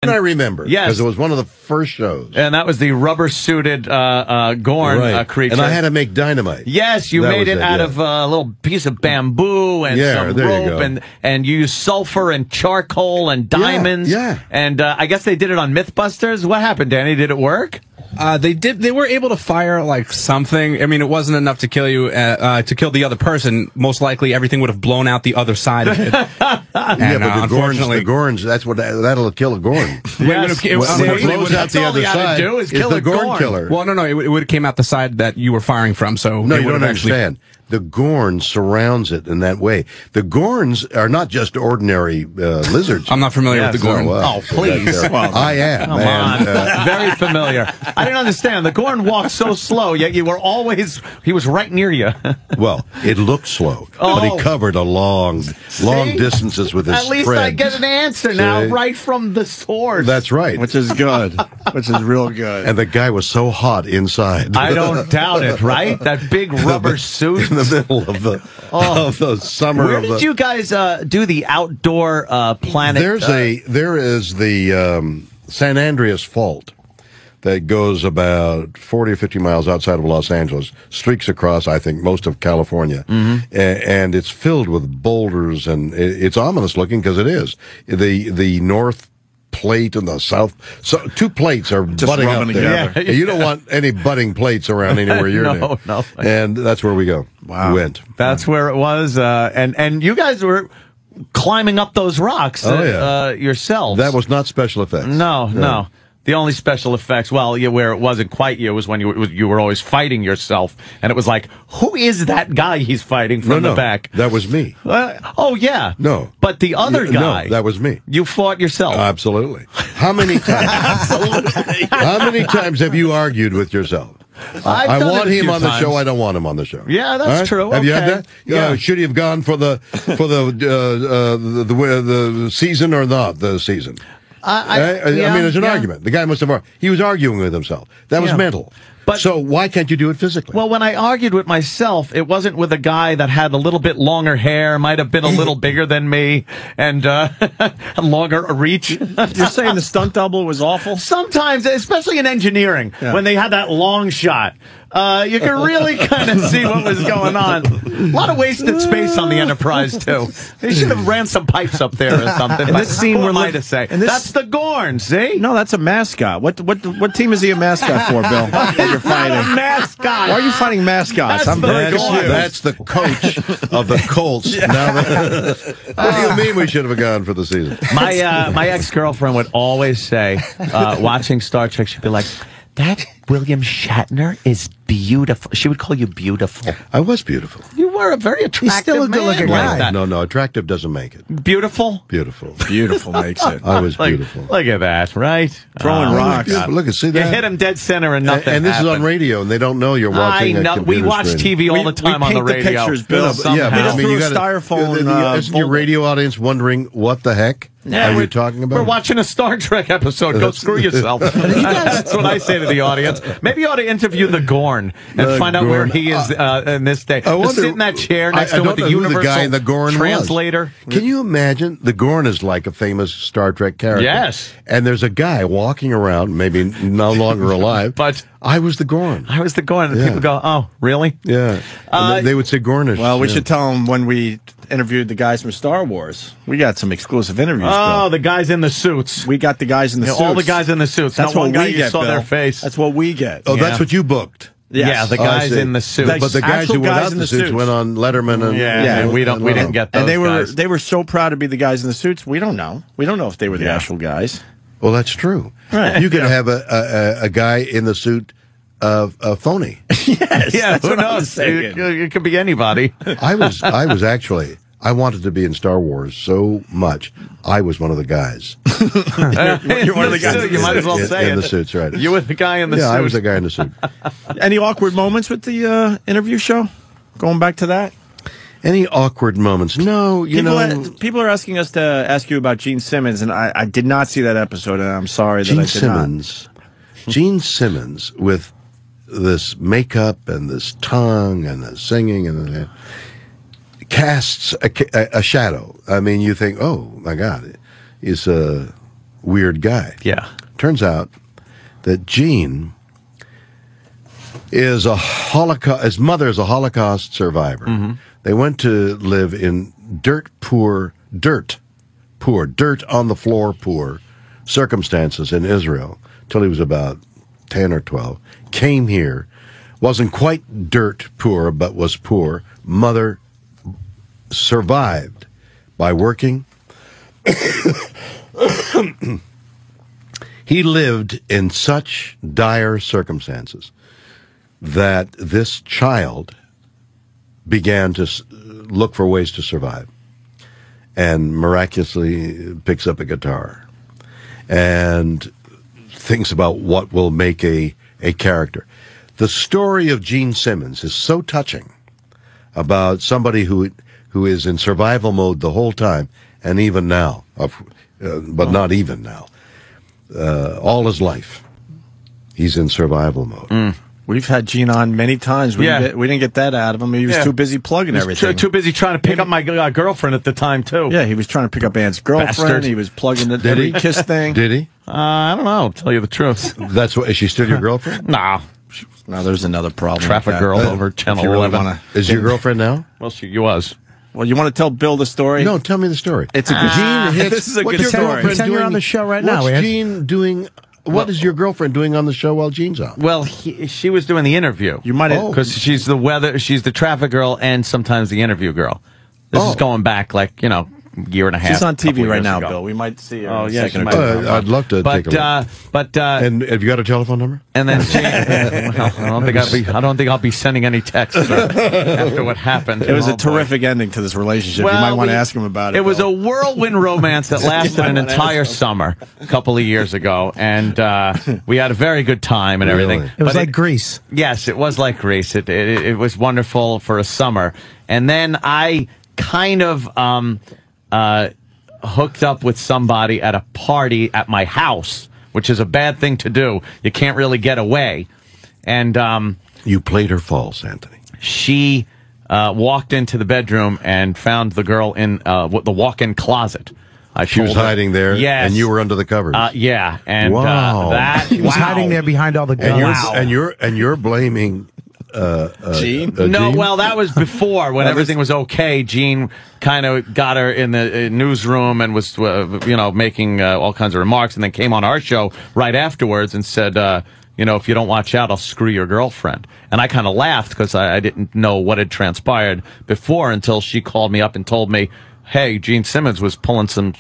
I remember. Yes. Because it was one of the first shows. And that was the rubber-suited Gorn creature. And I had to make dynamite. Yes, you made it out of a little piece of bamboo and some rope, and you used sulfur and charcoal and diamonds. Yeah. And I guess they did it on Mythbusters. What happened, Danny? Did it work? They did. They were able to fire like something. I mean, it wasn't enough to kill you. To kill the other person, most likely everything would have blown out the other side of it. And, but the Gorns, that'll kill a Gorn. Yes. That's all they had to do is kill the Gorn killer. Well, no, it would have came out the side that you were firing from. So no, you don't understand. The Gorn surrounds it in that way. The Gorns are not just ordinary lizards. I'm not familiar with the Gorn. Oh, please. I am. Come on. Very familiar. I didn't understand. The Gorn walked so slow, yet he was right near you. Well, it looked slow, but he covered a long distances with his At least I get an answer now, right from the source. That's right. Which is good. Which is real good. And the guy was so hot inside. I don't doubt it, right? That big rubber suit. In the middle of the summer. Where did you guys do the outdoor planet? There is the San Andreas Fault that goes about 40 or 50 miles outside of Los Angeles, streaks across, I think, most of California. And it's filled with boulders, and it's ominous looking because it is. The North Plate and the South, so two plates are just butting up there. Yeah. You don't want any butting plates around anywhere you're near. No. And that's where we go. Wow. We went. That's where it was. And you guys were climbing up those rocks yourselves. That was not special effects. No. The only special effects, where it wasn't quite you, was when you were always fighting yourself, and it was like, who is that guy he's fighting from the back? That was me. Oh yeah, no, but the other guy, no, that was me. You fought yourself. Absolutely. How many times? Absolutely. How many times have you argued with yourself? I want him on the show. I don't want him on the show. Yeah, that's true. Have you had that? Yeah. Should he have gone for the season or not the season? I mean, it's an argument. The guy must have. He was arguing with himself. That was mental. So why can't you do it physically? Well, when I argued with myself, it wasn't with a guy that had a little bit longer hair, might have been a little bigger than me, and longer reach. You're saying the stunt double was awful? Sometimes, especially in engineering, when they had that long shot. You can really kind of see what was going on. A lot of wasted space on the Enterprise, too. They should have ran some pipes up there or something. In this scene, we're to say. That's the Gorn, see? No, that's a mascot. What team is he a mascot for, Bill? That you're fighting? A mascot. Why are you fighting mascots? I'm very confused. That's the coach of the Colts. What do you mean we should have gone for the season? My ex-girlfriend would always say, watching Star Trek, she'd be like, that William Shatner is beautiful. She would call you beautiful. I was beautiful. You were a very attractive still a good-looking guy. Like No, attractive doesn't make it. Beautiful? Beautiful. Beautiful makes it. I was beautiful. Look at that, right? Throwing rocks. Look and see that. You hit him dead center and nothing And this happened. is on radio, and they don't know you're watching a computer We watch screen. TV all the time on the radio. We paint the pictures, Bill. Yeah, but I mean, you got styrofoam. Isn't your radio audience wondering what the heck are you talking about? We're watching a Star Trek episode. Go screw yourself. That's what I say to the audience. Maybe you ought to interview the Gorn and find out where he is in this day. I wonder, sit in that chair next to him with the universal guy in the Gorn translator. Can you imagine? The Gorn is like a famous Star Trek character. Yes. And there's a guy walking around, maybe no longer alive, but I was the Gorn. I was the Gorn. And people go, oh, really? Yeah. They would say Gornish. Well, we should tell them when we interviewed the guys from Star Wars. We got some exclusive interviews, Oh, Bill. the guys in the suits. We got the guys in the suits. All the guys in the suits. That's Not what one guy we you get, saw Bill. their face. That's what we get. Oh, that's what you booked. Yes. Yeah, the guys in the suits. But the guys who went out in the suits went on Letterman and and we didn't get those and they were so proud to be the guys in the suits. We don't know. We don't know if they were the actual guys. Well, that's true. Right. You could have a guy in the suit phony. Yes. Yeah, who knows? It could be anybody. I was actually. I wanted to be in Star Wars so much. I was one of the guys. You're one of the guys. You might as well say it. In the suits, right? You were the guy in the suit. Yeah, I was the guy in the suit. Any awkward moments with the interview show? Going back to that? Any awkward moments? No, people are asking us to ask you about Gene Simmons, and I did not see that episode, and I'm sorry that I did not. Gene Simmons with this makeup and this tongue and the singing and casts a shadow. I mean, you think, oh my God, he's weird guy. Yeah. Turns out that Gene is his mother is a Holocaust survivor. Mm-hmm. They went to live in dirt on the floor poor circumstances in Israel till he was about 10 or 12. Came here, wasn't quite dirt poor, but was poor. Mother survived by working. He lived in such dire circumstances that this child began to look for ways to survive and miraculously picks up a guitar and thinks about what will make a character. The story of Gene Simmons is so touching about somebody who is in survival mode the whole time, and even now, but not even now. All his life, he's in survival mode. We've had Gene on many times. We didn't get that out of him. He was too busy plugging everything. Too busy trying to pick up my girlfriend at the time, too. Yeah, he was trying to pick up Ann's girlfriend. Bastard. He was plugging the every kiss thing. Did he? I don't know, to tell you the truth. That's what. Is she still your girlfriend? Nah. Now there's another problem. Traffic girl over Channel 11. Is your girlfriend now? Well, she was. Well, you want to tell Bill the story? No, tell me the story. It's a good Gene hits. This is a What's good your story. girlfriend Pretend you're doing on the show right now, What's Ed. Gene doing? What is your girlfriend doing on the show while Gene's on? Well, she was doing the interview. You might have because she's the traffic girl, and sometimes the interview girl. This is going back year and a half. She's on TV right now, ago. Bill. We might see her. Oh, in a yeah, second she or might. two. I'd love to take a look. And have you got a telephone number? And then I don't think I'll be sending any texts after what happened. It was a terrific ending to this relationship. Well, you might want to ask him about it. It was a whirlwind romance that lasted an entire summer a couple of years ago, and we had a very good time and everything. Really? It was like Grease. Yes, it was like Grease. It was wonderful for a summer, and then I kind of hooked up with somebody at a party at my house, which is a bad thing to do. You can't really get away. And You played her false, Anthony. she walked into the bedroom and found the girl in the walk-in closet. She was hiding there, yes, and you were under the covers. Yeah, and Wow. He was hiding there behind all the guns. And you're blaming Gene? No, Gene? well, that was before when everything was okay. Gene kind of got her in the newsroom and was, making all kinds of remarks, and then came on our show right afterwards and said, if you don't watch out, I'll screw your girlfriend. And I kind of laughed because I didn't know what had transpired before until she called me up and told me, hey, Gene Simmons was pulling some,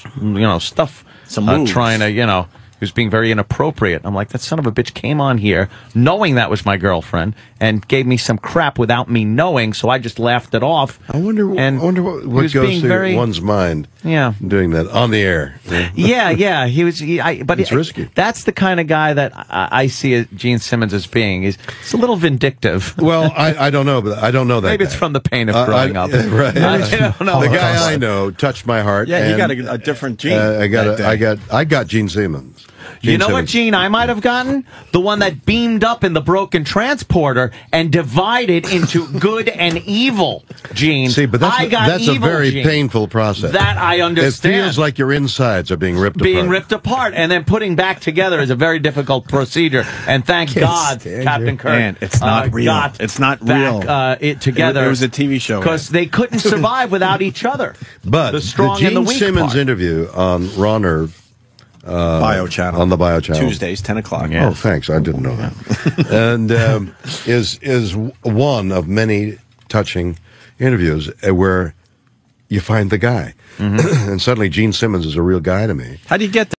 stuff, some moves. trying to, he was being very inappropriate. I'm like, that son of a bitch came on here knowing that was my girlfriend and gave me some crap without me knowing, so I just laughed it off. I wonder what goes through one's mind doing that on the air. Yeah. It's risky. That's the kind of guy that I see Gene Simmons as being. He's a little vindictive. Well, I don't know, but I don't know that Maybe guy. it's from the pain of growing up. Right. I don't know. The guy I know touched my heart. Yeah, he and, got a different Gene. I got Gene Simmons. You know what Gene I might have gotten? The one that beamed up in the broken transporter and divided into good and evil, Gene. See, but that's a very Gene. Painful process. That I understand. It feels like your insides are being ripped apart. And then putting back together is a very difficult procedure. And thank God, Captain Kirk. Man, it's not real. It's not real. It together. It was a TV show. Because they couldn't survive without each other. But the strong Gene and the weak Simmons part. interview on Raw Nerve. Bio channel. On the Bio channel. Tuesdays, 10 o'clock. Yeah. Oh, thanks. I didn't know that. And is one of many touching interviews where you find the guy. And suddenly Gene Simmons is a real guy to me. How do you get